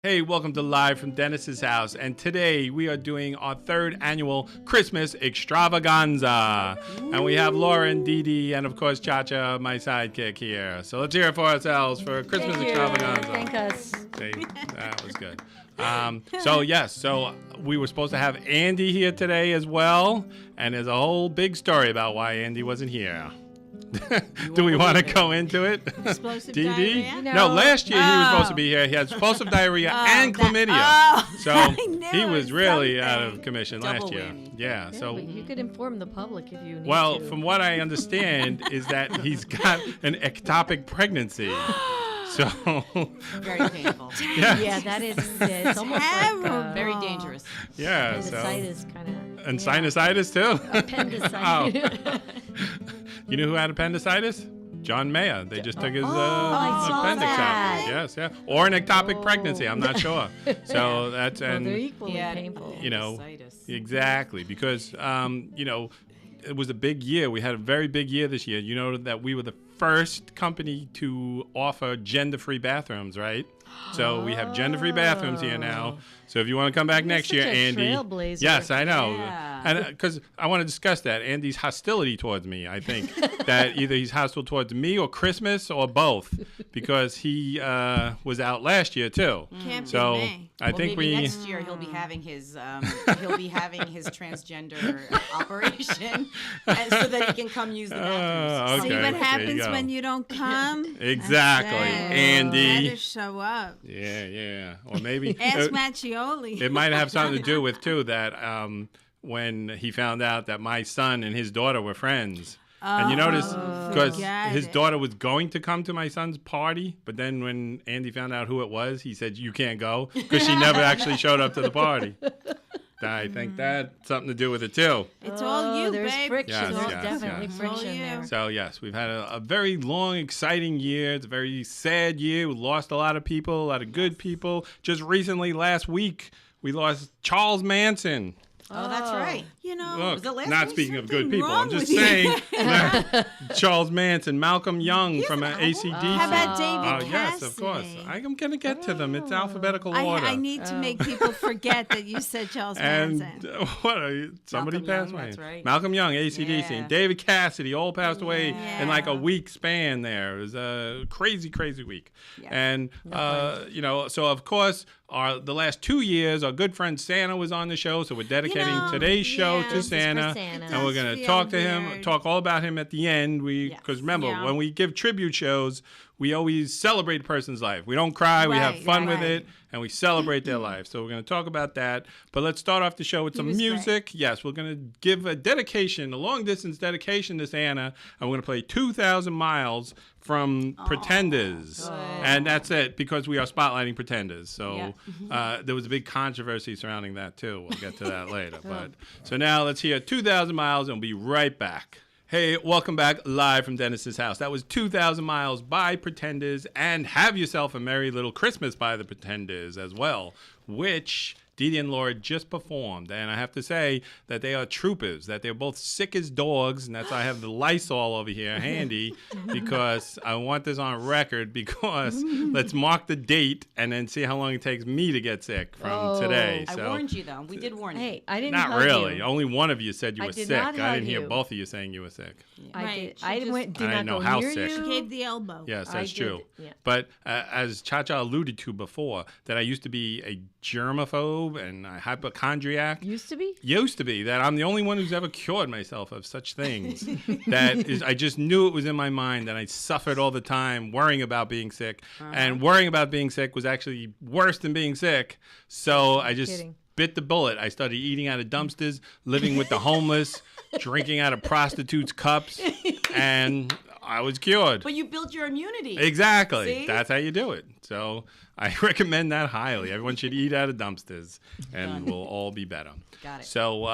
Hey, welcome to Live from Dennis's house, and today we are doing our third annual Christmas Extravaganza. And we have Laura and Dee Dee, and of course Cha-Cha, my sidekick here. So let's hear it for ourselves for Christmas Extravaganza. Thank us. Hey, that was good. So we were supposed to have Andy here today as well, and there's a whole big story about why Andy wasn't here. Do we want to go into it? Explosive Dee Dee? diarrhea? No, last year he was supposed to be here. He had explosive diarrhea and chlamydia. So he was really out of commission last year. Yeah. Yeah, So, but you could inform the public if you need well, to. from what I understand is that he's got an ectopic pregnancy. So, Very painful. Yeah, that is. Yeah, it's almost like Very dangerous. yeah. So, appendicitis kind of. and sinusitis too. Appendicitis. Oh. You know who had appendicitis? John Mayer. They just took his I saw appendix that. out. Yes, yeah. Or an ectopic pregnancy. I'm not sure. So that's Well, they're and equally painful. you know, Appendicitis. exactly because it was a big year. We had a very big year this year. You know that we were the first company to offer gender-free bathrooms, right? So we have gender-free bathrooms here now. So if you want to come back next year, such a Andy. trailblazer. Yes, I know. Yeah. And because I want to discuss that. Andy's hostility towards me, I think. That either he's hostile towards me or Christmas or both. Because he was out last year, too. Can't So be me. I think maybe we... next year he'll be having his transgender operation, and so that he can come use the bathrooms. okay. See what there you happens go. when you don't come? Exactly. That's it. Andy. Better show up. Yeah. Or maybe... Ask Macchioli. It might have something to do with, too, that when he found out that my son and his daughter were friends. And you notice, because forget his it. daughter was going to come to my son's party, but then when Andy found out who it was, he said, you can't go, because she never actually showed up to the party. I think that's something to do with it, too. It's all you, there's babe. friction. Yes, There's yes, definitely yes. friction All you. there. So, yes, we've had a very long, exciting year. It's a very sad year. We lost a lot of people, a lot of good people. Just recently, last week, we lost Charles Manson. Oh, that's right. You know, Look, Was it last not week? speaking of good Something people. wrong I'm just with you. saying that Charles Manson, Malcolm Young from an AC/DC. how about David Oh, yes, of course. Cassidy? I'm going to get to them. It's alphabetical order. I need to make people forget that you said Charles and Manson. what are you, somebody Malcolm passed Young, away. that's right. Malcolm Young, AC/DC, Yeah. and David Cassidy all passed away in like a Yeah. week span there. It was a crazy, crazy week. Yeah. And, so of course, the last 2 years, our good friend Santa was on the show, so we're dedicating today's show yeah. to This is for Santa. Santa. And we're Does going to feel talk to him, weird. talk all about him at the end. Yes. Because remember, Yeah. when we give tribute shows, we always celebrate a person's life. We don't cry, we have Right, fun with right. it, and we celebrate their life. So we're going to talk about that. But let's start off the show with some was great. music. Yes, we're going to give a dedication, a long-distance dedication to Santa, and we're going to play 2,000 Miles from Pretenders. And that's it, because we are spotlighting Pretenders. So there was a big controversy surrounding that, too. We'll get to that later. But so now let's hear 2,000 Miles, and we'll be right back. Hey, welcome back live from Dennis's house. That was 2,000 Miles by Pretenders, and Have Yourself a Merry Little Christmas by the Pretenders as well, which Dee Dee and Laura just performed. And I have to say that they are troopers, that they're both sick as dogs, and that's why I have the Lysol over here handy, because I want this on record, because let's mark the date and then see how long it takes me to get sick from today. I So. warned you, though. We did warn you. Hey, I didn't Not hug really. you. Only one of you said you I were did sick. not I hug didn't hear you. both of you saying you were sick. I Right, did. she I just- did I not didn't know go how near sick. you. Gave the elbow. Yes, I that's did, true. yeah. But as Cha-Cha alluded to before, that I used to be a germaphobe and a hypochondriac. Used to be? Used to be. That I'm the only one who's ever cured myself of such things. That is, I just knew it was in my mind, and I suffered all the time worrying about being sick. And worrying about being sick was actually worse than being sick. So I just kidding. bit the bullet. I started eating out of dumpsters, living with the homeless, drinking out of prostitutes' cups, and I was cured. But you built your immunity. Exactly. See? That's how you do it. So I recommend that highly. Everyone should eat out of dumpsters, and we'll all be better. Got it. So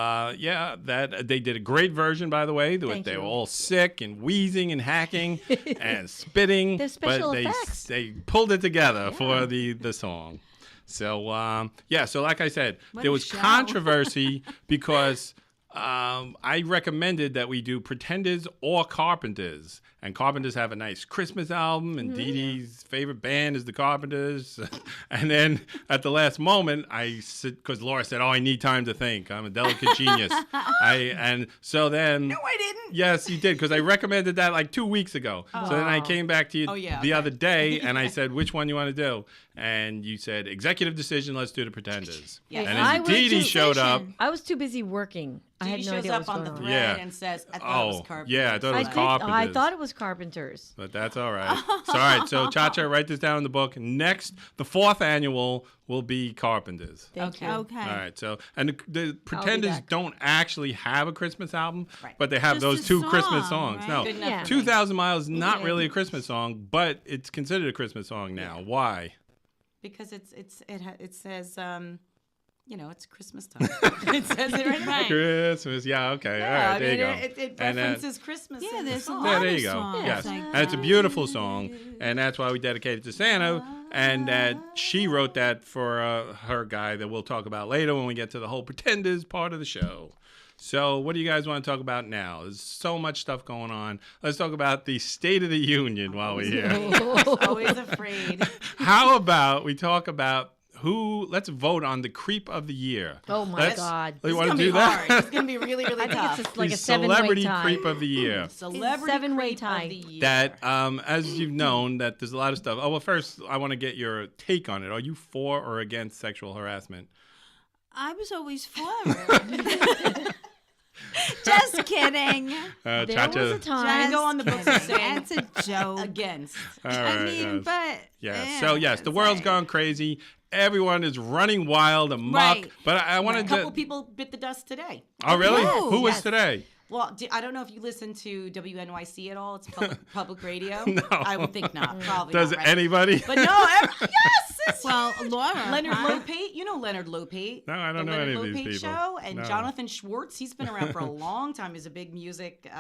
that they did a great version, by the way. Thank They you. were all sick and wheezing and hacking and spitting, There's special but effects. they pulled it together for the song. So so like I said, What there a was show. controversy because I recommended that we do Pretenders or Carpenters. And Carpenters have a nice Christmas album, and Dee Dee's favorite band is the Carpenters. And then at the last moment, because Laura said, I need time to think. I'm a delicate genius. And so then... No, I didn't. Yes, you did, because I recommended that like 2 weeks ago. So then I came back to you the other day, and I said, which one you want to do? And you said, executive decision, let's do the Pretenders. Yes. And then Dee Dee showed up. I was too busy working. I had Dee no shows idea what up was on going the on. thread and says, I thought it was Carpenters. Yeah, I thought it was Carpenters. I thought it was Carpenters. But that's all right. So, all right. So, Cha-Cha, write this down in the book. Next, the 4th annual will be Carpenters. Thank you. Okay. All right. So, and the Pretenders back. don't actually have a Christmas album, Right. but they have Just those a 2 song, Christmas songs. right? No, Good enough Yeah. for me. 2,000 Miles is not really a Christmas song, but it's considered a Christmas song now. Why? Because it says, it's Christmas time. It says it right there. Christmas. Yeah. Okay. Yeah, all right. I There mean, you go. It And, references Christmas. Yeah, in the there's a song. lot Yeah, there of you go. songs Yes, like and it's a beautiful song, and that's why we dedicate it to Santa. And that she wrote that for her guy that we'll talk about later when we get to the whole Pretenders part of the show. So, what do you guys want to talk about now? There's so much stuff going on. Let's talk about the State of the Union while we're here. Always afraid. How about we talk about let's vote on the creep of the year. Oh my God. You It's want to gonna do be that? hard. It's gonna be really, really I think tough. it's just like The a 7-way celebrity tie. creep of the year. Celebrity seven-way creep tie. of the year. That, as you've known, that there's a lot of stuff. Oh, well, first, I want to get your take on it. Are you for or against sexual harassment? I was always for it. Just kidding. There Cha-Cha. was a time. Just go on the books and say That's a joke. against. All I right, mean, yes. but Yeah. So, yes, the world's gone crazy. Everyone is running wild amok. Right. But I A wanted couple to... people bit the dust today. Oh, really? Yes, Who was yes. today? Well, I don't know if you listen to WNYC at all. It's public radio. No. I would think not. Probably Does not, right? anybody? But no, yes. well, Laura. Leonard huh? Lopate, you know Leonard Lopate. No, I don't know any of these people. Show and No. Jonathan Schwartz. He's been around for a long time. He's a big music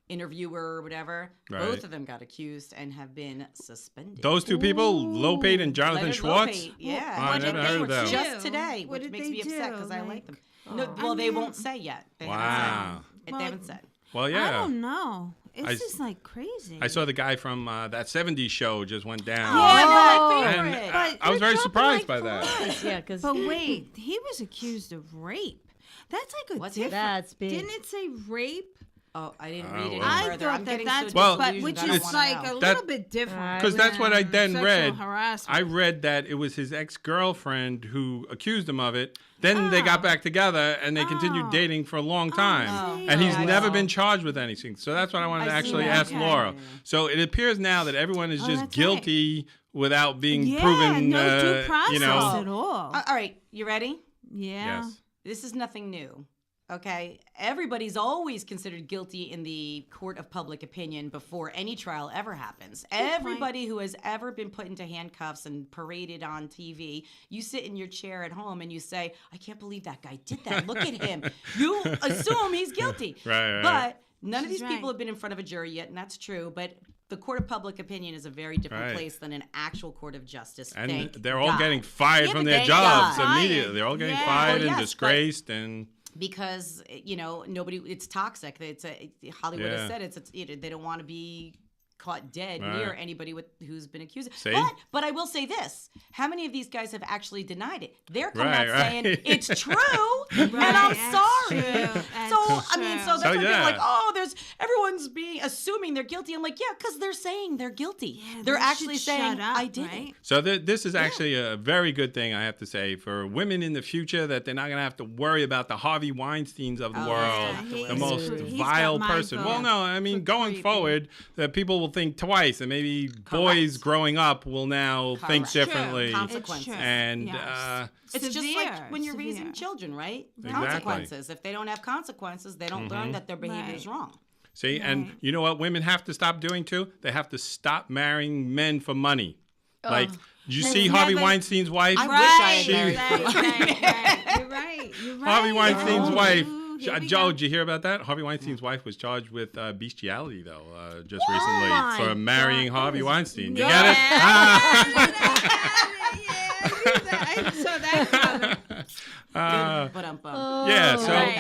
interviewer or whatever. Right. Both of them got accused and have been suspended. Those two people, Lopate and Jonathan Leonard Schwartz? Lopate, yeah. I What never did heard they of them. do? Just today, What which did makes they me upset do? because I like Like- them. No, well, they mean- won't say yet. They Wow. haven't said. Well, They haven't said. Well, I yeah. don't know. It's I- just like crazy. I saw the guy from that 70s show just went down. Yeah, Oh. my And favorite. But I was you're very dropping surprised by like that. flies. Yeah, because But wait, he was accused of rape. That's like a What's it? different. That's big. Didn't it say rape? Oh, I didn't Oh, read it well. I further. thought I'm getting that's so Well, but disillusioned, which I don't is wanna like know. a That- little bit different. Because that's what I then Sexual read. harassment. I read that it was his ex-girlfriend who accused him of it. Then they got back together and they continued Oh. dating for a long time. Oh. And he's Oh, I never see. been charged with anything. So that's what I wanted to I see actually that. ask Okay. Laura. So it appears now that everyone is Oh, just that's guilty without being yeah, proven, no due process you know. at all. All right, you ready? Yeah. Yes. This is nothing new. Okay, everybody's always considered guilty in the court of public opinion before any trial ever happens. Everybody who has ever been put into handcuffs and paraded on TV, you sit in your chair at home and you say, I can't believe that guy did that. Look at him. You assume he's guilty. Right. But none of She's these people right. have been in front of a jury yet, and that's true. But the court of public opinion is a very different Right. place than an actual court of justice. And Thank they're all God. getting fired Yeah, from but their they jobs got immediately. They're all getting Yeah. fired Well, and yes, but- disgraced and because nobody, it's toxic. Hollywood Yeah. has said they don't want to be caught dead Right. near anybody who's been accused. See? But I will say this: how many of these guys have actually denied it? They're coming Right, out right. saying it's true, and Right, I'm that's sorry. true, So that's I mean, true. so that's So, why people are yeah. like, oh, everyone's assuming they're guilty. I'm like, yeah, because they're saying they're guilty. Yeah, they're they actually should saying shut up, I did right? it. So this is actually a very good thing, I have to say, for women in the future, that they're not going to have to worry about the Harvey Weinsteins of the Oh, world, yeah, he's the most screwed. He's vile got my person. vote. Well, no, I mean, For going creepy. forward, that people will think twice, and maybe boys growing up will now think Correct. differently. It's Consequences. true. And Yes. It's just Severe, like when you're raising severe. children, right? Exactly. Consequences. If they don't have consequences, they don't learn that their behavior is Right. wrong. see, and Right. you know what women have to stop doing too? They have to stop marrying men for money. Like, did you see Harvey never- Weinstein's wife? I wish I had She- married right. You're right. You're right. Harvey Weinstein's Oh, wife. here we Joe, go. did you hear about that? Harvey Weinstein's wife was charged with bestiality, though, just recently my for marrying God, Harvey that is- Weinstein. You Yeah. get it? Ah. I saw that coming. Yeah, so Right.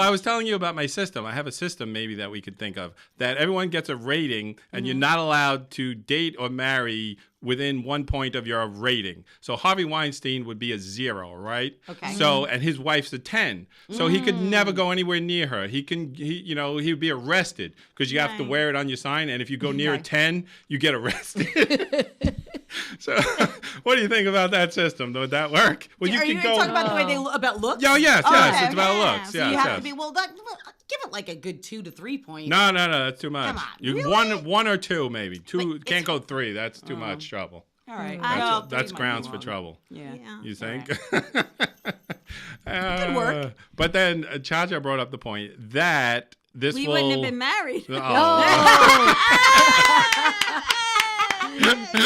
I was telling you about my system. I have a system maybe that we could think of that everyone gets a rating, and you're not allowed to date or marry within 1 point of your rating. So Harvey Weinstein would be a 0, right? Okay. So and his wife's a 10, so he could never go anywhere near her. He would be arrested because you have to wear it on your sign, and if you go near a 10, you get arrested. So, what do you think about that system? Would that work? Well, Are you talking about the way they about looks? Oh, yes, okay, it's about okay. looks. So Yes, you have yes. to be give it like a good 2 to 3 points. No, that's too much. Come on, You really? one or two maybe. Two But can't go 3. That's too much trouble. All right. That's grounds for trouble. Yeah. You think? Good work. But then Cha-Cha brought up the point that this We will. wouldn't have been married.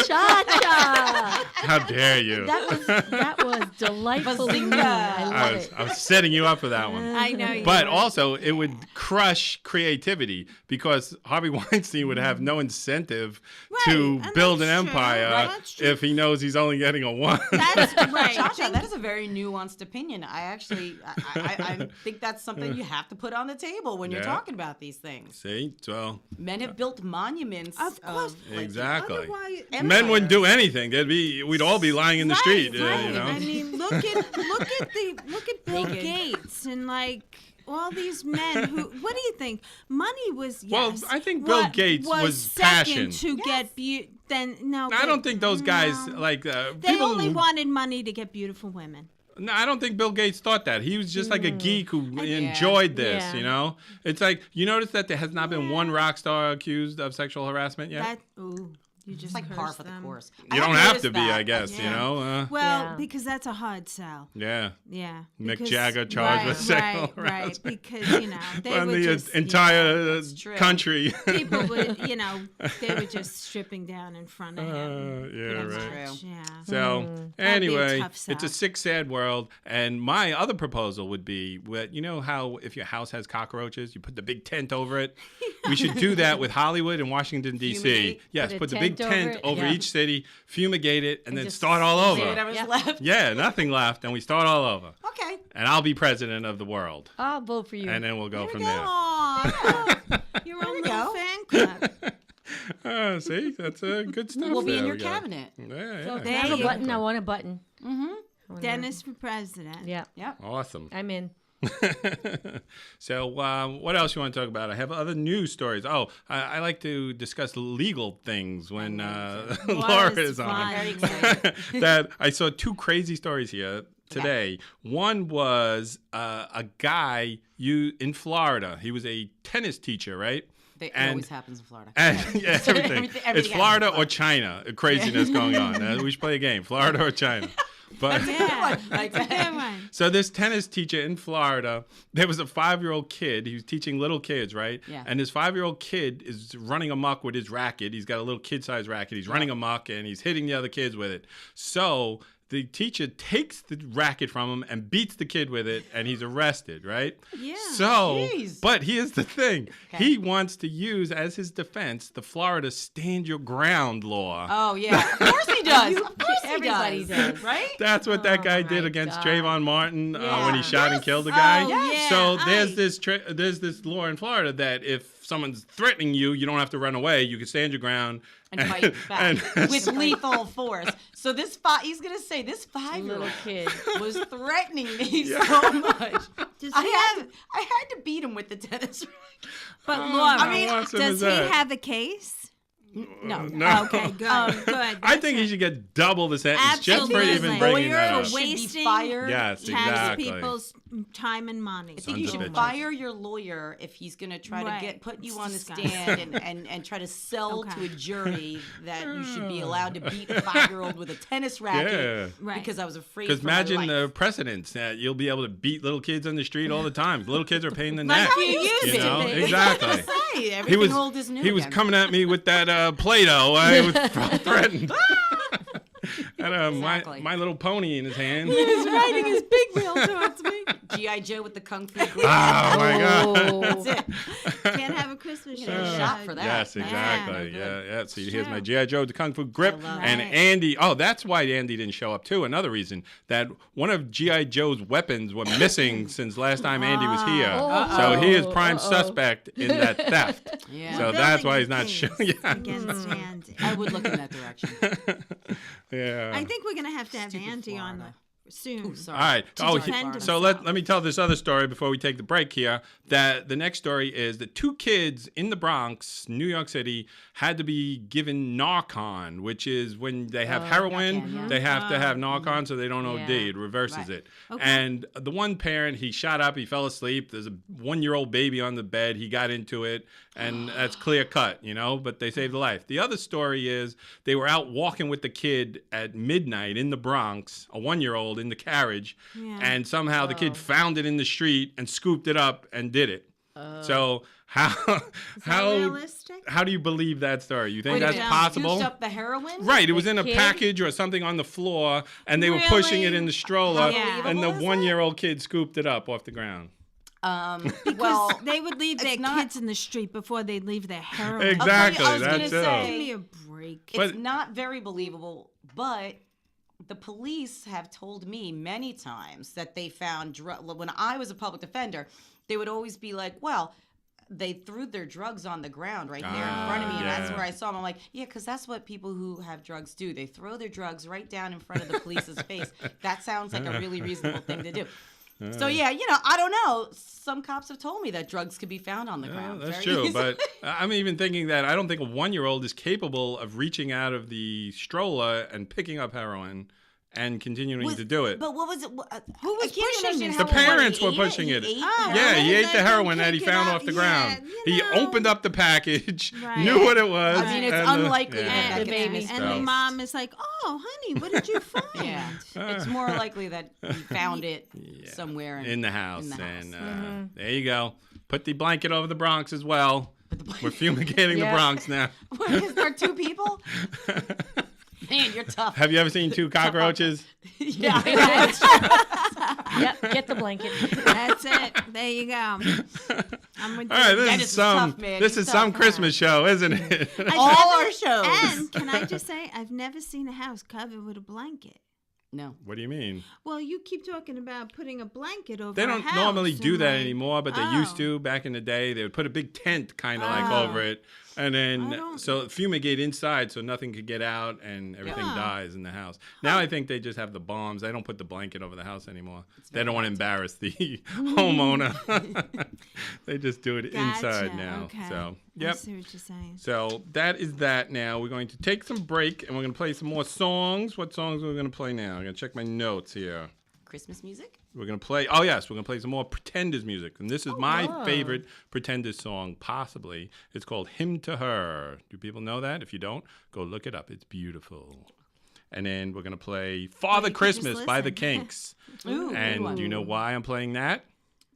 Cha-cha. How dare you? That was delightfully mean. Bazinga. I love it. I was setting you up for that one. I know you But would. also, it would crush creativity because Harvey Weinstein would have no incentive to and build an that's true. empire Right, that's true. if he knows he's only getting a 1. That's right. Cha-Cha, that is a very nuanced opinion. I actually, I think that's something you have to put on the table when you're Yeah. talking about these things. See? So, Men have built monuments. Of course. exactly. Otherwise- Men wouldn't do anything. We'd all be lying in the street, Right. you know? I mean, look at Bill Gates and like all these men who. What do you think? Money was Well, I think Bill what Gates was second passion. to get then no. I don't think those guys, like, They people only who- wanted money to get beautiful women. No, I don't think Bill Gates thought that. He was just like a geek who enjoyed this, Yeah. you know? It's like, you notice that there has not been one rock star accused of sexual harassment yet? You just It's like par cursed for the them. course. You don't have to be, I guess, you Yeah. know? Well, Yeah. because that's a hard sell. Yeah. Yeah. Mick because- Jagger charged with sexual right, harassment. because they On would the just entire true. country. people would they were just stripping down in front of him. Yeah, pretty right. much, yeah. So, That'd be a anyway, tough it's a sell. sick, sad world. And my other proposal would be, you know how if your house has cockroaches, you put the big tent over it? We should do that with Hollywood and Washington, D.C. Fumigate? Yes, Put a put the big tent tent over it? over Yeah. each city, fumigate it, and then just start all See over. whatever's Yep. left. Yeah, nothing left, and we start all over. Okay. And I'll be president of the world. I'll vote for you. And then we'll go from Aw, your own we little go. fan club. See, that's good stuff. We'll be there in your we got. cabinet. Yeah, So yeah. There I have a you button. go. I want a button. Dennis for president. Yeah, Yep. Awesome. I'm in. So, what else you want to talk about? I have other news stories. Oh, I like to discuss legal things when Laura Was is on. fun. Very excited. That I saw 2 crazy stories here today. One was a guy in Florida. He was a tennis teacher, right? It And- always happens in Florida. And, yeah, everything. Everything It's happens Florida in or Florida. China. Craziness going on. We should play a game. Florida or China. But Yeah. Like that. Good one. so this tennis teacher in Florida, there was a 5-year-old kid. He was teaching little kids, right? Yeah. And this 5-year-old kid is running amok with his racket. He's got a little kid-sized racket. He's running amok and he's hitting the other kids with it. So the teacher takes the racket from him and beats the kid with it, and he's arrested, right? Yeah. So, Jeez. but here's the thing. Okay. He wants to use as his defense the Florida stand your ground law. Oh, yeah. Of course he does. Of course he Everybody does. Right? That's what that guy Oh, did my against God. Trayvon Martin when Yeah. he shot and Yes. killed the guy. Oh, yeah. So Aye. there's this law in Florida that if someone's threatening you, you don't have to run away. You can stand your ground And fight back and- with lethal force. So he's going to say this 5-year-old Little kid. was threatening me so much. Does I he have? had to beat him with the tennis racket. But Laura, I mean, how awesome does is he that? have a case? No. No. Okay, good. Good. I think he should get double the sentence just for even Absolutely. bringing that Lawyer up. should be Wasting fired. Yes, exactly. People's time and money. I think Sons you of should bitches. fire your lawyer if he's going to try Right. to put you It's on the disgusting. stand and try to sell to Okay. a jury that you should be allowed to beat a 5-year-old with a tennis racket Yeah. Right. because I was afraid. Because for my imagine life. the precedents that you'll be able to beat little kids on the street all the time. Little kids are a pain in the Like neck. you used You to know, be. exactly. Hey, everything old is new He was again. coming at me with that Play-Doh. I was threatened. Had a Exactly. my Little Pony in his hand. He's riding his big wheel towards me. G.I. Joe with the Kung Fu grip. Oh my God. Oh. That's it. Can't have a Christmas You get a show. shot for that. Yes, exactly. Yeah. Yeah. So here's Sure. my G.I. Joe, the Kung Fu grip, I love and it. Andy. Oh, that's why Andy didn't show up too. Another reason that one of G.I. Joe's weapons were missing since last time Andy was here. So he is prime suspect in that theft. Yeah. So that's why he's not showing. Yeah. Against Andy. I would look in that direction. Yeah. I think we're gonna have to have Stupid Andy on Florida. soon. Ooh, sorry. All right. To defend So himself. let me tell this other story before we take the break here. That the next story is that 2 kids in the Bronx, New York City, had to be given Narcan, which is when they have heroin, Narcan, yeah. they have to have Narcan so they don't OD. Yeah. It reverses Right. it. Okay. And the one parent, he shot up, he fell asleep. There's a 1-year-old baby on the bed. He got into it, and that's clear cut, but they saved the life. The other story is they were out walking with the kid at midnight in the Bronx, a 1-year-old in the carriage, Yeah. and somehow the kid found it in the street and scooped it up and did it. So how realistic? how do you believe that story? You think Wait a that's minute. possible? Used up the heroin? Right, it was in a kid? package or something on the floor, and they were pushing it in the stroller, Yeah. and the Believable is that? 1-year-old kid scooped it up off the ground. Well, They would leave their it's not- kids in the street before they'd leave their heroin. Exactly, I was gonna that's say- Give it. me a break. it's But- not very believable, but the police have told me many times that they found when I was a public defender, they would always be like, well, they threw their drugs on the ground right there in front of me, and that's yeah. where I saw them. I'm like, yeah, because that's what people who have drugs do. They throw their drugs right down in front of the police's face. That sounds like a really reasonable thing to do. So yeah, I don't know. Some cops have told me that drugs could be found on the ground. That's very true, easily. but I'm even thinking that I don't think a 1-year-old is capable of reaching out of the stroller and picking up heroin and continuing to do it. But what was it? Who was pushing it? The parents were pushing it. Oh, Yeah, he well, ate the then heroin that he pick it found up. off the Yeah, ground. you He know. opened up the package, Right. knew what it was. I mean, it's and unlikely yeah. that The gets baby. missed. And the mom is like, "Oh, honey, what did you find?" Yeah, it's more likely that he found it somewhere in the house. In the house. And there you go. Put the blanket over the Bronx as well. We're fumigating the Yeah. Bronx now. Is there 2 people? Man, you're tough. Have you ever seen 2 cockroaches? Yeah. Yep, get the blanket. That's it. There you go. I'm with All right, you. this Dennis is is some tough, man. this He's is some tough. Christmas show, isn't it? All our shows. And can I just say, I've never seen a house covered with a blanket. No. What do you mean? Well, you keep talking about putting a blanket over. They a don't house normally do and, that like, anymore, but they used oh. to back in the day. They would put a big tent kind of like Oh. over it, and I then don't- so fumigate inside so nothing could get out and everything Yeah. dies in the house. Now I think they just have the bombs. They don't put the blanket over the house anymore. They don't want to embarrass the homeowner. They just do it inside Gotcha. now. Okay. So I yep. see what you're saying. So that is that now. We're going to take some break and we're going to play some more songs. What songs are we going to play now? I'm going to check my notes here. Christmas music? We're going to play, oh yes, we're going to play some more Pretenders music. And this is my favorite Pretenders song, possibly. It's called Hymn to Her. Do people know that? If you don't, go look it up. It's beautiful. And then we're going to play Father you could just Christmas by the listen. Kinks. Ooh, good And one. do you know why I'm playing that?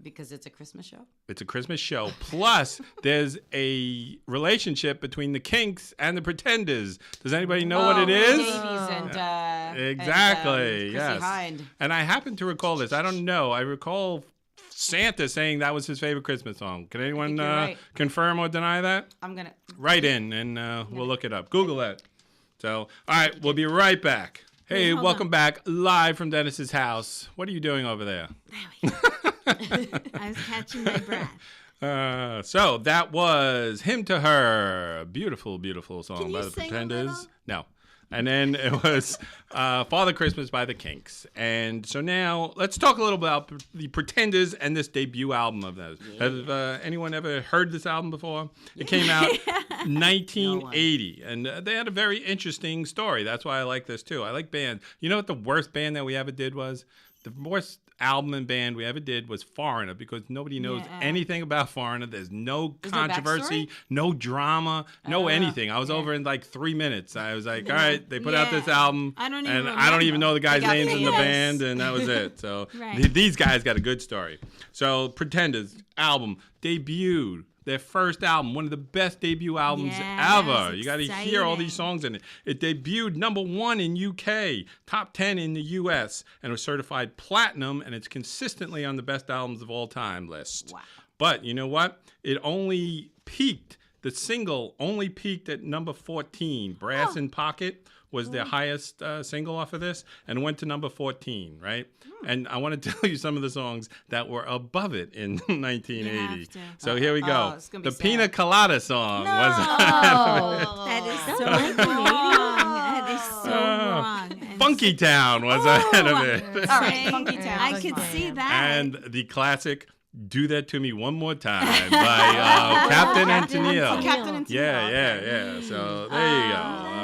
Because it's a Christmas show? It's a Christmas show. Plus, there's a relationship between the Kinks and the Pretenders. Does anybody know what it is? Davies and Exactly. and, Yes. Chrissie Hynde. And I happen to recall this. I don't know. I recall Santa saying that was his favorite Christmas song. Can anyone you're right. confirm or deny that? I'm gonna. Write in and we'll look it up. Google that. So, all right, we'll be right back. Hey, hold welcome back live from Dennis's house. What are you doing over there? I was catching my breath. So that was Hymn to Her. Beautiful, beautiful song Can by you the sing a Pretenders. little? No. And then it was Father Christmas by the Kinks. And so now let's talk a little about the Pretenders and this debut album of theirs. Have anyone ever heard this album before? It came out 1980. And they had a very interesting story. That's why I like this too. I like bands. You know what the worst band that we ever did was? The worst album and band we ever did was Foreigner, because nobody knows Yeah. anything about Foreigner. There's no There's no controversy, backstory? no drama, no anything. I was over in like 3 minutes. I was like, all right, they put out this Yeah. album, I don't even and I don't even remember. know the guys' got names in the famous. band, and that was it. So Right. these guys got a good story. So Pretenders album debuted their first album, one of the best debut albums Yeah, ever. that's You got to hear all these exciting. songs in it. It debuted #1 in UK, top 10 in the US, and was certified platinum, and it's consistently on the best albums of all time list. Wow. But you know what? It only peaked, the single only peaked at number 14. Brass in Pocket was their highest single off of this, and went to number 14, right? And I want to tell you some of the songs that were above it in 1980. have to. So here we go. it's gonna be The sad. Pina Colada song was Oh. That is That's so 1980? wrong. That is so wrong. And Funky Town was ahead of it. All right, see, Funky Town. I Funky could see Town. that. And the classic "Do That to Me One More Time" by Captain and Tennille. Captain and Yeah. So there you go.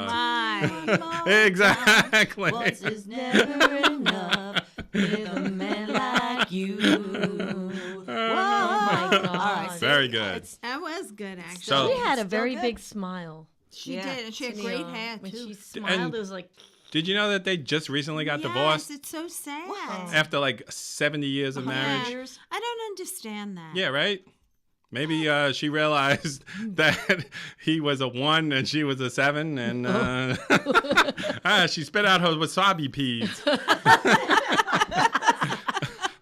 My. Exactly. Once is never enough with a man like you. Oh my God. All right, see? Very good. That was good, actually. So- She had a Still very good. big smile. She Yeah. did. And she had You great know, hair, when too. she smiled, it was like, Did you know that they just recently got divorced Yes, it's so sad. after like 70 years of marriage? Years. I don't understand that. Yeah, right? Maybe she realized that he was a 1 and she was a 7, and she spit out her wasabi peas.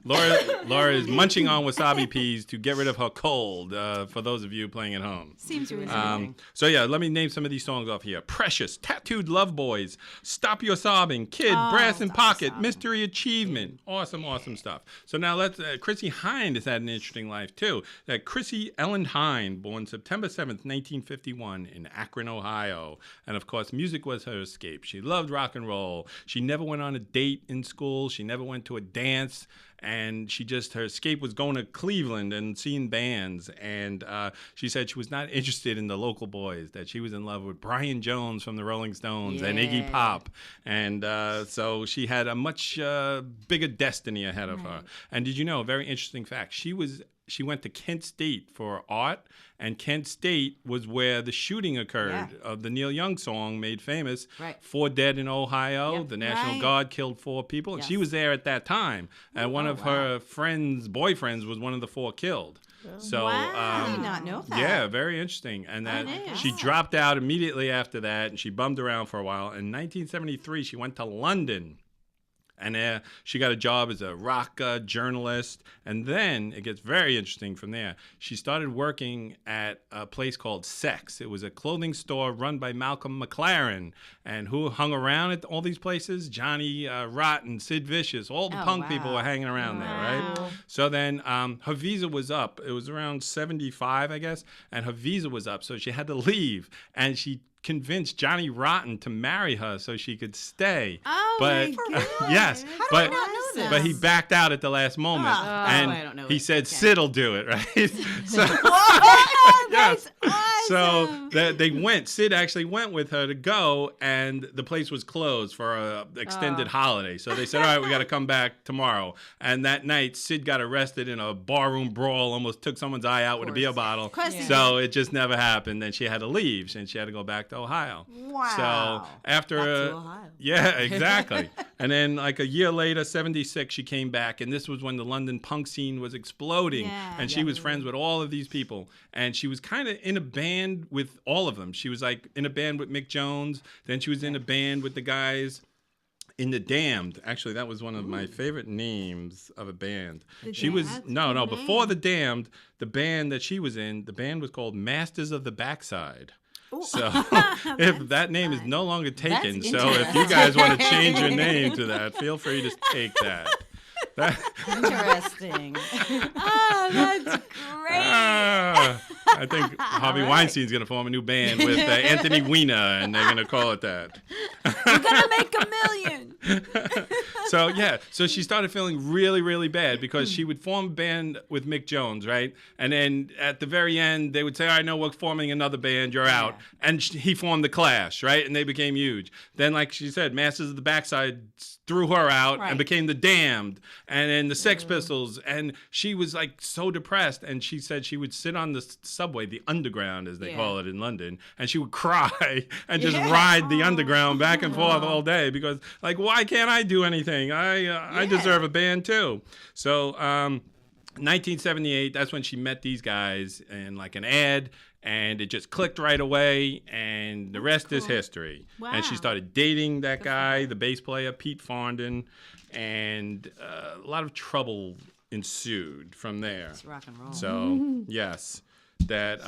Laura is munching on wasabi peas to get rid of her cold, for those of you playing at home. Seems reasonable. So yeah, let me name some of these songs off here. Precious, Tattooed Love Boys, Stop Your Sobbing, Kid, Brass in Pocket, Mystery Achievement. Awesome stuff. So now let's, Chrissie Hynde has had an interesting life too. That Chrissie Ellen Hynde, born September 7th, 1951 in Akron, Ohio. And of course, music was her escape. She loved rock and roll. She never went on a date in school. She never went to a dance. And her escape was going to Cleveland and seeing bands. And she said she was not interested in the local boys, that she was in love with Brian Jones from the Rolling Stones and Iggy Yeah. Pop. And so she had a much bigger destiny ahead of her. And did you know, a very interesting fact, she went to Kent State for art, and Kent State was where the shooting occurred of the Neil Young song made famous, Right. 4 Dead in Ohio. Yep. The National Right. Guard killed 4 people, and she Yes. was there at that time. And one of wow. her friends' boyfriends was one of the 4 killed. So, Wow. I did not know that. yeah, very interesting. And that is. she dropped out immediately after that, and she bummed around for a while. In 1973, she went to London. And she got a job as a rock journalist. And then it gets very interesting from there. She started working at a place called Sex. It was a clothing store run by Malcolm McLaren. And who hung around at all these places? Johnny Rotten, Sid Vicious, all the punk people wow. were hanging around there, right? Wow. So then her visa was up. It was around 75, I guess. And her visa was up. So she had to leave. And she convinced Johnny Rotten to marry her so she could stay. Oh, but my God. yes, How do but I not know this? but he backed out at the last moment, and I don't know he it. said Okay. Sid'll do it, right? So, That's so awesome. they went. Sid actually went with her to go, and the place was closed for a extended holiday. So they said, "All right, we got to come back tomorrow." And that night, Sid got arrested in a barroom brawl, almost took someone's eye out with a beer bottle. course he So it just never happened. Then she had to leave, and she had to go back to Ohio. Wow. So after Back to Ohio. yeah, exactly. And then like a year later, 76, she came back, and this was when the London punk scene was exploding. Yeah. And she was friends with all of these people. And she was kind of in a band with all of them. She was like in a band with Mick Jones. Then she was in a band with the guys in The Damned. Actually, that was one of my favorite names of a band. She was Damned? no, Good before name. The Damned, the band that she was in, the band was called Masters of the Backside. So if that name is no longer taken, That's so if you guys want to change your name to that, feel free to take that. Interesting. Oh, that's great. I think Harvey Weinstein's going to form a new band with Anthony Weiner, and they're going to call it that. We're gonna make $1 million. So yeah, so she started feeling really, really bad because she would form a band with Mick Jones, right? And then at the very end, they would say, "I know we're forming another band. You're out." And he formed the Clash, right? And they became huge. Then, like she said, Masters of the Backside threw her out and became the Damned, and then the Sex Pistols. And she was like so depressed, and she said she would sit on the subway, the Underground as they call it in London, and she would cry and just ride the Underground back and forth all day because, like, why can't I do anything? I deserve a band too. So 1978, that's when she met these guys in like an ad, and it just clicked right away, and the rest is history. Wow. And she started dating that guy, the bass player, Pete Fondon, and a lot of trouble ensued from there. It's rock and roll. So, yes. That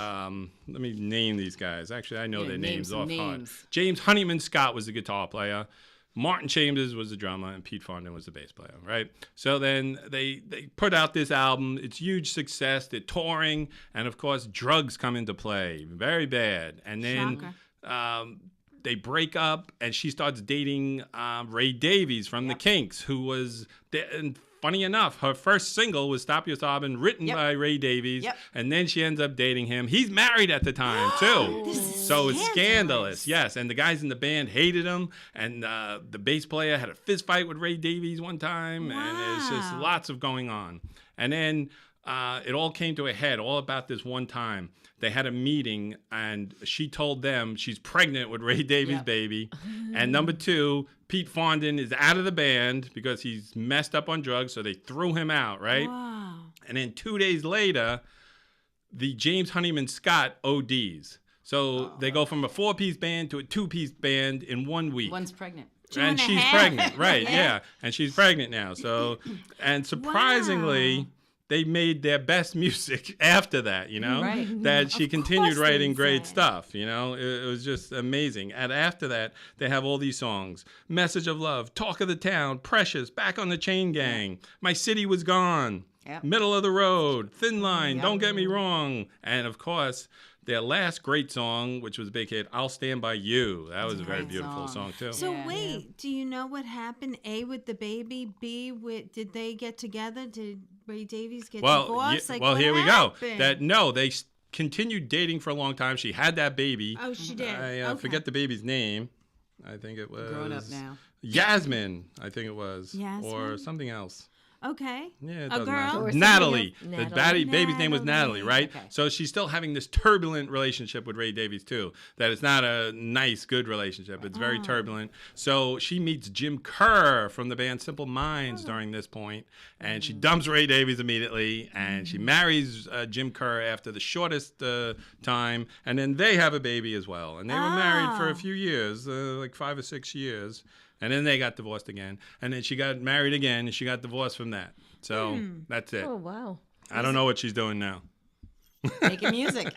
let me name these guys. Actually, I know their names off heart. James Honeyman Scott was the guitar player. Martin Chambers was the drummer, and Pete Fondon was the bass player, right? So then they put out this album. It's huge success. They're touring, and of course, drugs come into play, very bad. And then they break up, and she starts dating Ray Davies from the Kinks, who was and funny enough, her first single was "Stop Your Sobbin'," written by Ray Davies, and then she ends up dating him. He's married at the time too, so it's scandalous. Yes, and the guys in the band hated him, and the bass player had a fist fight with Ray Davies one time, and it's just lots of going on. And then it all came to a head, all about this one time. They had a meeting, and she told them she's pregnant with Ray Davies' baby. And number two, Pete Fondon is out of the band because he's messed up on drugs, so they threw him out, right? Wow. And then 2 days later, the James Honeyman Scott ODs. So they go from a 4-piece band to a 2-piece band in 1 week. One's pregnant. And she's pregnant, right, yeah. And she's pregnant now. So, and surprisingly, they made their best music after that, you know, that she continued writing great stuff, you know, it was just amazing. And after that, they have all these songs: Message of Love, Talk of the Town, Precious, Back on the Chain Gang, My City Was Gone, Middle of the Road, Thin Line, Don't Get Me Wrong. And of course, their last great song, which was a big hit, I'll Stand By You. That was a very beautiful song too. So wait, do you know what happened? A, with the baby. B, did they get together? Did Ray Davies get divorced? Here we go. They continued dating for a long time. She had that baby. Oh, she did. I forget the baby's name. I think it was grown up now. Yasmin, I think it was. Yasmin? Or something else. Okay. Yeah, it a doesn't girl? matter. Natalie. The baby's name was Natalie. Natalie, right? Okay. So she's still having this turbulent relationship with Ray Davies, too. That it's not a nice, good relationship. It's very turbulent. So she meets Jim Kerr from the band Simple Minds during this point, and she dumps Ray Davies immediately, and she marries Jim Kerr after the shortest time, and then they have a baby as well. And they were married for a few years, like 5 or 6 years. And then they got divorced again. And then she got married again, and she got divorced from that. So that's it. Oh, wow. I don't know what she's doing now. Making music.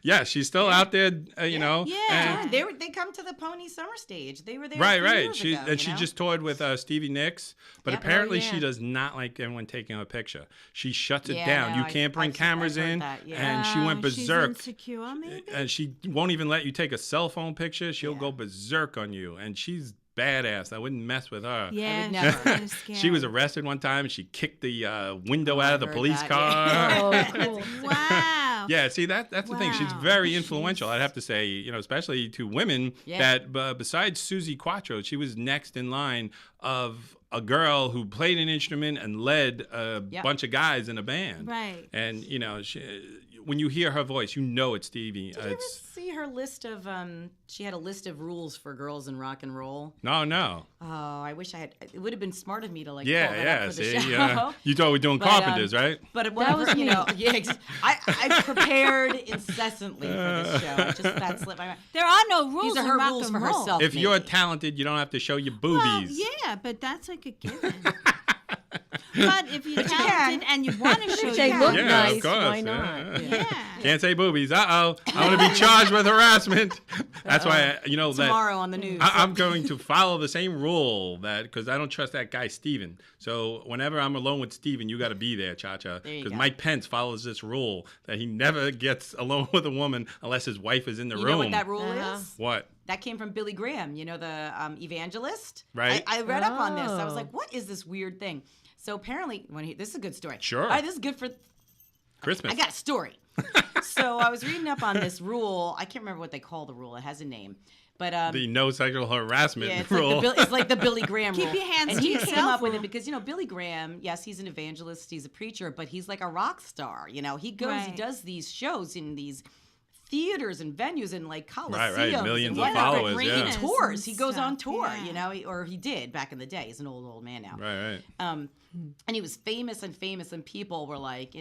Yeah, she's still out there, you know. Yeah. They come to the Pony Summer stage. They were there. Right. She Just toured with Stevie Nicks, but apparently she does not like anyone taking her picture. She shuts it down. You can't bring cameras in, and she went berserk. She's insecure, maybe? And she won't even let you take a cell phone picture. She'll go berserk on you, and she's badass. I wouldn't mess with her. Yeah, never. She was arrested one time, and she kicked the window out of the police car. Oh, cool. Wow. Yeah, see, that's the thing. She's very influential, I'd have to say, you know, especially to women that besides Susie Quattro, she was next in line of a girl who played an instrument and led a bunch of guys in a band. Right. And, you know, when you hear her voice, you know it's Stevie. Did you ever see her list of, she had a list of rules for girls in rock and roll? No. Oh, I wish I had. It would have been smart of me to pull that up for the see, show. You thought we were doing Carpenters, right? But whatever, you know, I prepared incessantly for this show. I just that slipped my mind. There are no rules These are in her rock rules and for roll. herself. If you're talented, you don't have to show your boobies. Well, yeah, but that's like a given. But if you're talented and you want to show They your look Yeah, nice. of course. Why not? yeah. Can't say boobies. I'm going to be charged with harassment. That's why, Tomorrow on the news. I'm going to follow the same rule because I don't trust that guy, Steven. So whenever I'm alone with Steven, you got to be there, Cha-Cha. Because Mike Pence follows this rule that he never gets alone with a woman unless his wife is in the room. You know what that rule is? What? That came from Billy Graham, you know, the evangelist. Right. I read up on this. I was like, what is this weird thing? So apparently, this is a good story. Sure. All right, this is good for Christmas. I got a story. So I was reading up on this rule. I can't remember what they call the rule. It has a name. But the no sexual harassment it's rule. It's like the Billy Graham rule. Keep your hands and to he yourself came up with rule. it because, Billy Graham, yes, he's an evangelist, he's a preacher, but he's like a rock star. He goes, he does these shows in these theaters and venues and like coliseums. Right. Millions and of followers, yeah. arenas Tours. and He goes on stuff, tour, yeah. or he did back in the day. He's an old man now. Right. And he was famous, and people were like,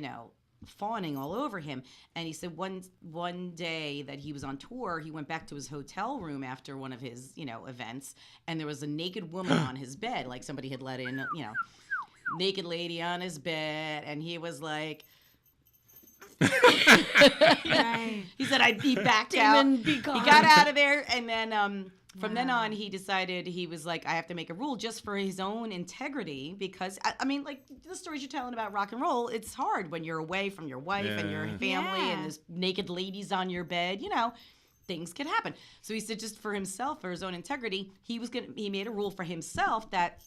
fawning all over him. And he said one day that he was on tour, he went back to his hotel room after one of his, events, and there was a naked woman on his bed, like somebody had let in, naked lady on his bed, and he was like, Right. he said, he backed Demon, out. be He gone. got out of there, and then from then on, he decided he was like, I have to make a rule just for his own integrity, because I mean, like the stories you're telling about rock and roll, it's hard when you're away from your wife and your family, Yeah. and there's naked ladies on your bed. Things can happen. So he said, just for himself, for his own integrity, he made a rule for himself that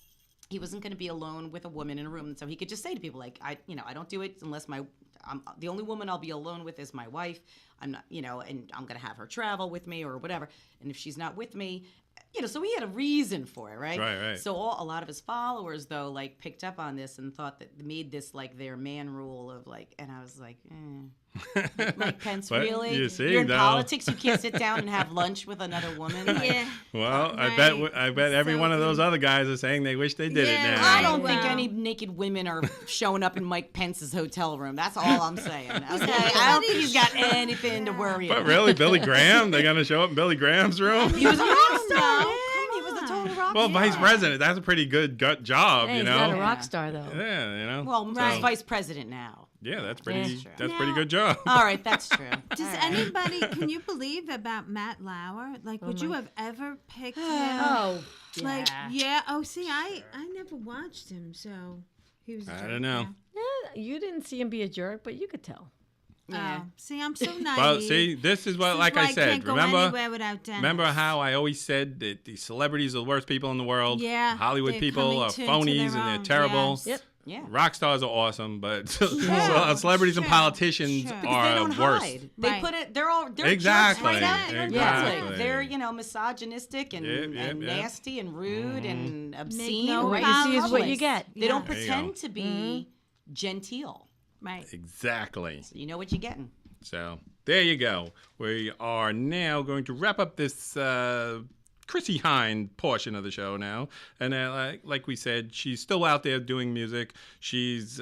he wasn't going to be alone with a woman in a room, and so he could just say to people like, I don't do it unless the only woman I'll be alone with is my wife. I'm not, and I'm going to have her travel with me or whatever. And if she's not with me, so he had a reason for it, right? Right. So a lot of his followers, though, like picked up on this and thought that made this like their man rule of like, and I was like, Mike Pence, But really? you see, You're in though. politics. You can't sit down and have lunch with another woman. Like, Yeah. Well, Right. I bet every So one of those good. other guys are saying they wish they did Yeah, it now. I don't think Well. any naked women are showing up in Mike Pence's hotel room. That's all I'm saying. Okay? I don't Somebody think he's got anything to worry But about. really, Billy Graham? They're going to show up in Billy Graham's room? He was a rock star. No, man. come He was a on. total rock Well, star. vice president, that's a pretty good job, Hey, you he's not a know? rock star though. Yeah, Well, Right. he's vice president now. Yeah, that's That's pretty. true. That's pretty Now- good job. All right, that's true. Does All right. anybody, can you believe about Matt Lauer? Like, would you my- have ever picked him? Oh, Like, yeah. Oh, see, I never watched him, so he was. a I jerk, don't know. yeah, you didn't see him be a jerk, but you could tell. Yeah. See, I'm so naive. Well, see, this is what, This is like why I can't said, go remember? anywhere without Dennis. Remember how I always said that the celebrities are the worst people in the world? Yeah, Hollywood they're people coming are to phonies their and they're own, terrible. yes. Yep. Yeah. Rock stars are awesome, but Sure, celebrities and sure, politicians sure. Because are they don't worse. hide. They Right. put it. They're Exactly, jerks right out in their exactly. public. They're misogynistic and, Yep, yep, and yep. nasty and rude and obscene. no right What you see in is what you public. get. They don't There you pretend go. to be genteel. Right. Exactly. You know what you're getting. So there you go. We are now going to wrap up this Chrissie Hynde portion of the show now, and like we said, she's still out there doing music. She's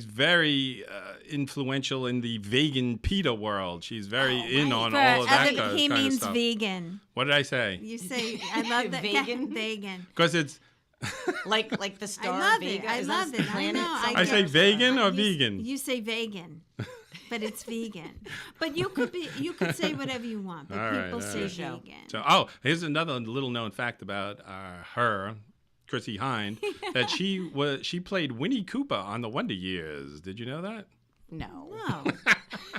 very influential in the vegan PETA world. She's very in on all of that kind he of means stuff. vegan. What did I say? You say, I love that. Vegan? Vegan. Because it's Like the star I love Vega. it. I Is love that it. I planet know. something? I say get- vegan or You- vegan. You say vegan, but it's vegan. But you could say whatever you want. But All right, people all say right. vegan. So, here's another little known fact about her, Chrissie Hynde, that she played Winnie Cooper on the Wonder Years. Did you know that? No. No.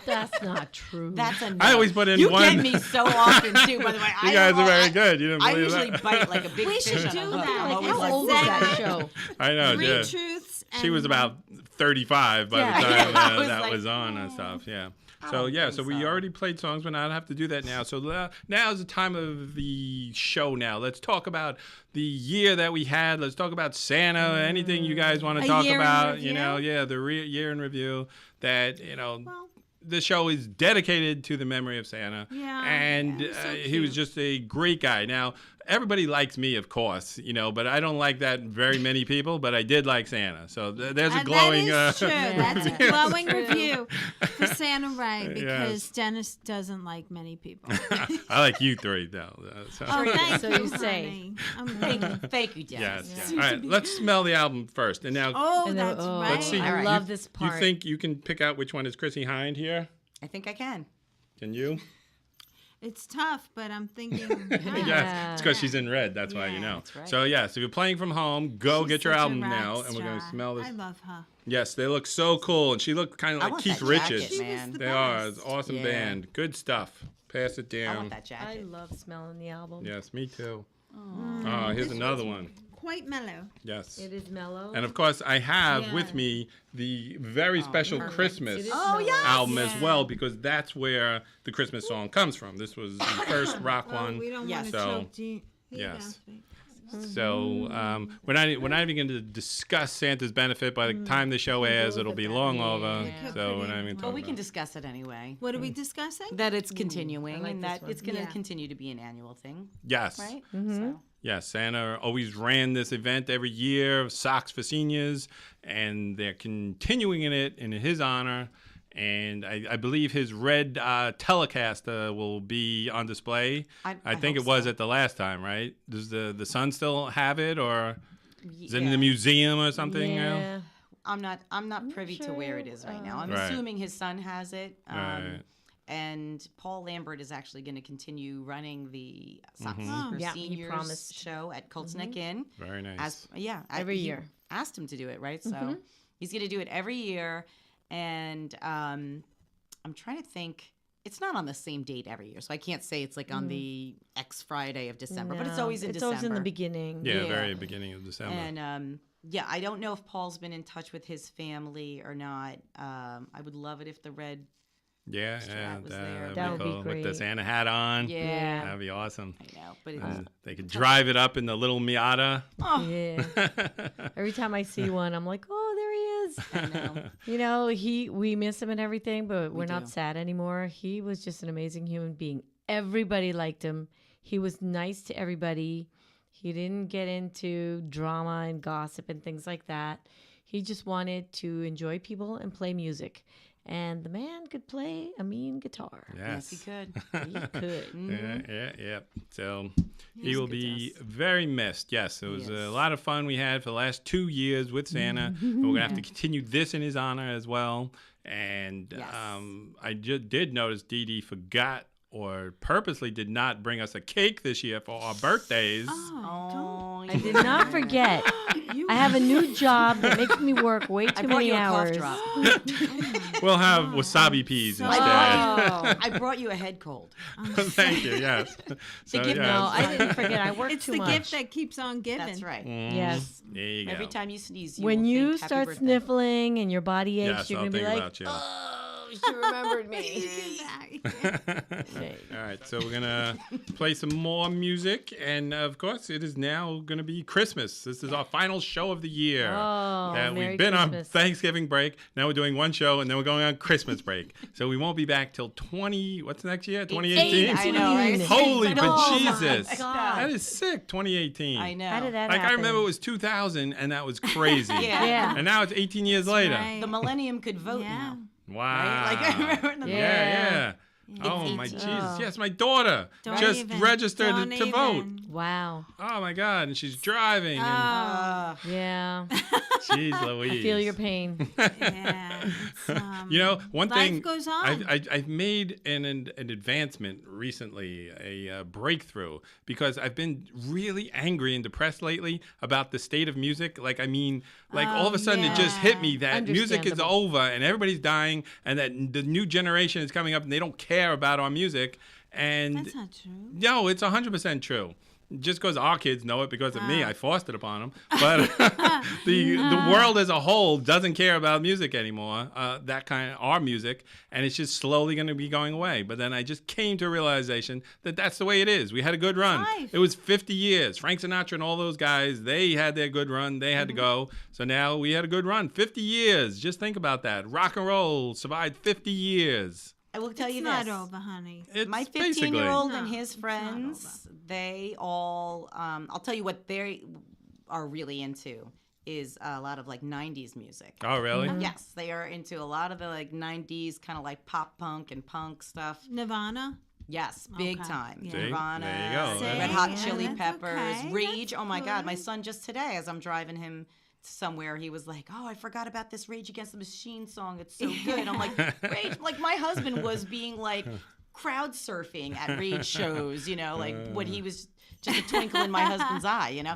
That's not true. That's a no. I always put in you one. get me so often too. By the way, You guys are very good. You didn't I believe usually that? bite like a big We fish should on a do hook. that. I'm Like, always How like, old was that segment. show? I know. Three Yeah. truths. She was and- about 35 by Yeah. the time I was that like, was on and stuff. Yeah. I So don't yeah. think So we so. already played songs. We're not have to do that now. So now is the time of the show. Now let's talk about the year that we had. Let's talk about Santa. Anything you guys want to A talk year in about? review? You know, yeah, the year in review. That Well, the show is dedicated to the memory of Santa. Yeah, And yeah, so he was cute. just a great guy. Now, everybody likes me, of course, but I don't like that very many people, but I did like Santa. So there's a glowing... That is true. That's a glowing True. review for Santa Ray because Yes. Dennis doesn't like many people. I like you three, though. So. Oh, thank So you, you say. honey. I'm Thank glad. you, thank you, Dennis. Yes. All right, let's smell the album first. And now, Oh, And that's right. let's see. I All right. love this you part. think you can pick out which one is Chrissie Hynde here? I think I can. Can you? It's tough, but I'm thinking. Yes, it's because she's in red. That's why you Yeah, know. that's right. So, yeah, so if you're playing from home, go She's get your such a album rock now, and we're going to star. smell this. I love her. Yes, they look so cool, and she looked kind of I like want Keith that Richards. jacket, She was man. the They are. It's best. an awesome Yeah. band. Good stuff. Pass it I down. want that I jacket. love smelling the album. Yes, me too. Oh, here's another one. Quite mellow. Yes. It is mellow. And of course, I have Yeah. with me the very special perfect. Christmas It is Oh, mellow. yes. album as Yeah. well, because that's where the Christmas song comes from. This was the first rock Well, one. we don't Yes. want to So, choke you. Here you yes. go, sweet. So we're not even going to discuss Santa's benefit. By the time the show airs, it'll be long over. Yeah. So we're not even But talking we can about it. discuss it anyway. What are we discussing? That it's continuing like and this that one. it's going to Yeah. continue to be an annual thing, Yes. right? Mm-hmm. So. Yes, Santa always ran this event every year, Socks for Seniors, and they're continuing it in his honor. And I believe his red Telecaster will be on display. I think hope it was so. at the last time, right? Does the son still have it, or is it in Yeah. the museum or something now? Yeah. I'm not privy to where it is right now. I'm Right. assuming his son has it. Right. And Paul Lambert is actually going to continue running the Socks Mm-hmm. for Yeah, he Seniors promised. show at Colts Neck Inn. Very nice. Every he year. asked him to do it, right? So he's going to do it every year. And I'm trying to think. It's not on the same date every year, so I can't say it's like on the X Friday of December, but it's No, always in it's December. always in the beginning. Yeah, Yeah. very beginning of December. And I don't know if Paul's been in touch with his family or not. I would love it if the red. yeah, Strat was there. that'd That would be cool. With the great. Santa hat on. Yeah, That'd be awesome. I know, but it's, And they could drive it up in the little Miata. Yeah. Every time I see one, I'm like, oh, there he is. I know. You know, we miss him and everything, but we're not do. sad anymore. He was just an amazing human being. Everybody liked him. He was nice to everybody. He didn't get into drama and gossip and things like that. He just wanted to enjoy people and play music. And the man could play a mean guitar. Yes, he Yes. could. He could. Yeah. So he was will good to be us. very missed. Yes, it was Yes. a lot of fun we had for the last 2 years with Santa. And we're going to have to continue this in his honor as well. And Yes. I just did notice Dee Dee forgot or purposely did not bring us a cake this year for our birthdays. Oh, I did not forget. I have a new job that makes me work way I too brought many you a hours. cough drop. We'll have wasabi peas So- instead. I brought you a head cold. Thank you. Yes. So, gift- yes. No, I didn't forget. I worked It's too the much. gift that keeps on giving. That's right. Yes. There you go. Every time you sneeze, When will you think, "Happy start birthday." sniffling and your body aches, Yes, you're I'll going to be think like, about you. oh, she remembered me. All right, so we're gonna play some more music, and of course, it is now gonna be Christmas. This is our final show of the year. Oh, that Merry we've been on Christmas. Thanksgiving break. Now we're doing one show, and then we're going on Christmas break. So we won't be back till what's next year? 2018. I know, right? Holy Oh, my bejesus! God. That is sick. 2018. I know. How did that Like happen? I remember it was 2000, and that was crazy. Yeah. And now it's 18 years later. Right. The millennium could vote Yeah. now. Wow. Right? Like I remember in the Yeah. It's Oh my 18. Jesus! Yes, my daughter Don't just even. registered Don't to vote. even. Wow. Oh my God! And she's driving. And Yeah. jeez Louise. I feel your pain. Yeah. It's, You know, one life thing goes on. I've made an advancement recently, a breakthrough, because I've been really angry and depressed lately about the state of music. Like, I mean, like all of a sudden it just hit me that music is Understandable. over and everybody's dying, and that the new generation is coming up and they don't care about our music. And That's not true. no, it's 100% true. Just because our kids know it because of me, I forced it upon them. But the world as a whole doesn't care about music anymore, that kind of our music, and it's just slowly going to be going away. But then I just came to a realization that that's the way it is. We had a good run. Life. It was 50 years. Frank Sinatra and all those guys, they had their good run. They had to go. So now we had a good run. 50 years. Just think about that. Rock and roll survived 50 years. I will tell It's you not this. over, honey. It's My basically 15-year-old No, and his it's not friends, they all, I'll tell you what they are really into is a lot of like 90s music. Oh, really? Yes, they are into a lot of the like 90s kind of like pop punk and punk stuff. Nirvana. Yes, big Okay. time. Yeah. See? Nirvana, There you go. See? Red Hot Yeah, Chili that's Peppers, okay. Rage. That's Oh my God, my good. son just today, as I'm driving him somewhere, he was like, "Oh, I forgot about this Rage Against the Machine song. It's so good." I'm like, "Rage!" Like my husband was being like crowd surfing at Rage shows, you know, like when he was just a twinkle in my husband's eye, you know.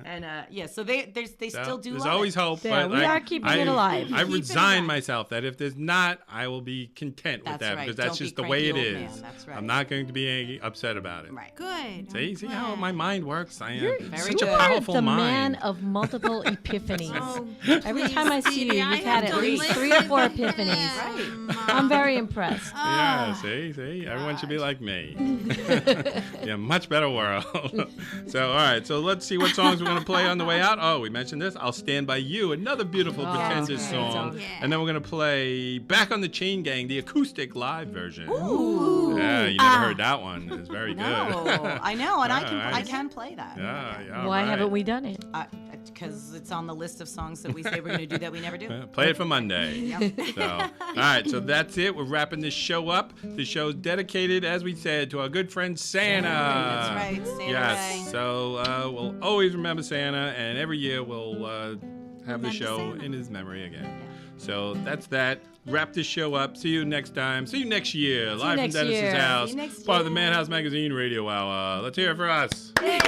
And yeah, so they still do. There's love always it. hope. Yeah, but we like, are keeping it alive. I Keep it resign alive. myself that if there's not, I will be content with That's that right. because that's Don't be just the way it cranky old is. man. That's right. I'm not going to be upset about it. Right. Good. See I'm how glad. my mind works? I am Very such good. a You are powerful the mind. man of multiple epiphanies. Oh, Every please, time I see you, Dee Dee, I you've had have at to least listen 3 or 4 to epiphanies. him. I'm very impressed. Yeah, see, everyone should be like me. Yeah, much better world. So all right. So let's see what songs we're gonna play on the way out. Oh, we mentioned this. "I'll Stand by You," another beautiful Pretenders great song. Yeah. And then we're gonna play "Back on the Chain Gang," the acoustic live version. Ooh. Yeah, you never heard that one. It's very No, good. I know, and I Alright. can play that. Yeah, Why all haven't right. we done it? Because it's on the list of songs that we say we're going to do that we never do. Play it for Monday. So, all right, so that's it. We're wrapping this show up. The show's dedicated, as we said, to our good friend Santa. That's right, Santa Yes. Day. So we'll always remember Santa, and every year we'll have the Remember show Santa. in his memory again. So that's that. Wrap this show up. See you next time. See you next year. Live next from Dennis's year. house. See you next Part of the year. Madhouse Magazine Radio Hour. Let's hear it for us. Yay!